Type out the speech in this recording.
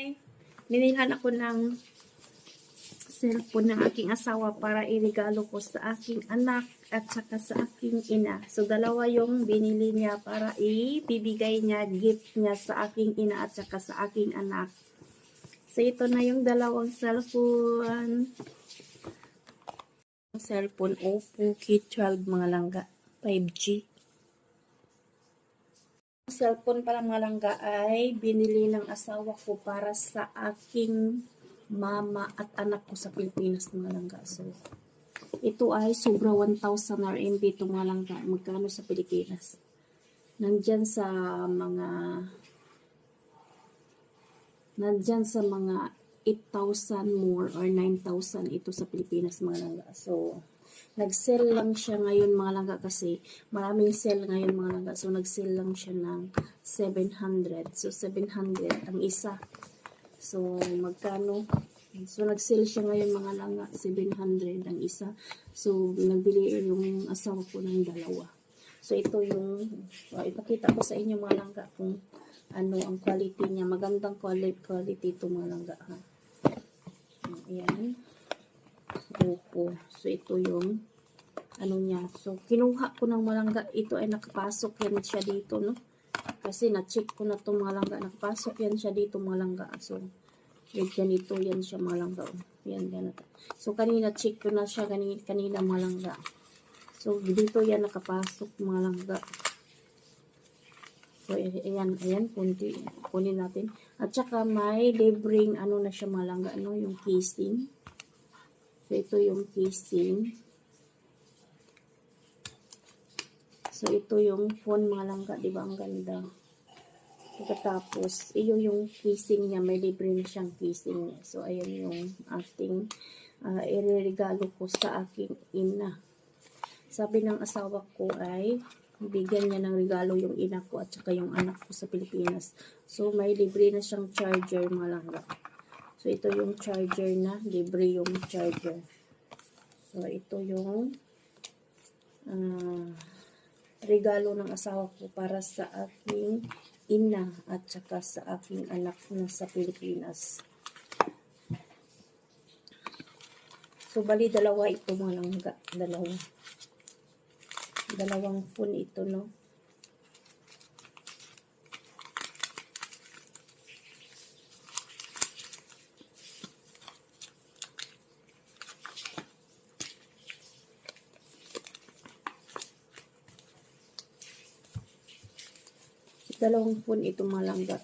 Hi! Ninilhan ako ng cellphone ng aking asawa para iregalo ko sa aking anak at saka sa aking ina. So, dalawa yung binili niya para ibibigay niya, gift niya sa aking ina at saka sa aking anak. So, ito na yung dalawang cellphone. Cellphone Oppo K12 mga langga, 5G. Cellphone para mga langga ay binili ng asawa ko para sa aking mama at anak ko sa Pilipinas mga langga. So, ito ay sobra 1,000 RMB ito mga langga. Magkano sa Pilipinas? Nandyan sa mga 8,000 more or 9,000 ito sa Pilipinas mga langga. So, nag-sell lang siya ngayon mga langga kasi maraming sell ngayon mga langga. So, nag-sell lang siya ng 700. So, 700 ang isa. So, magkano? So, nag-sell siya ngayon mga langga. 700 ang isa. So, nagbili yung asawa ko ng dalawa. So, ito yung, ipakita ko sa inyo mga langga kung ano ang quality niya. Magandang quality ito mga langga. Ha? Ayan. Oppo. So, ito yung ano niya. So, kinuha ko ng malangga. Ito ay nakapasok yan siya dito, no? Kasi na-check ko na itong malangga. Nakapasok yan siya dito, malangga. So, ganito yan siya, malangga. Yan, yan. So, kanina check ko na siya. Kanina malangga. So, dito yan nakapasok, malangga. So, ayan, kunin natin. At saka may libreng, ano na siya, malangga, no? Yung casing. So, ito yung casing. So, ito yung phone mga langga. Diba? Ang ganda. Pagkatapos, iyo yung casing niya. May libre na siyang casing niya. So, ayan yung ating ireregalo ko sa aking ina. Sabi ng asawa ko ay bigyan niya ng regalo yung ina ko at saka yung anak ko sa Pilipinas. So, may libre na siyang charger mga langga. So, ito yung charger na. Libre yung charger. So, ito yung regalo ng asawa ko para sa aking ina at saka sa aking anak na sa Pilipinas. So, bali dalawa ito mga langga. Dalawang phone ito, no? Dalawang phone ito mga langga.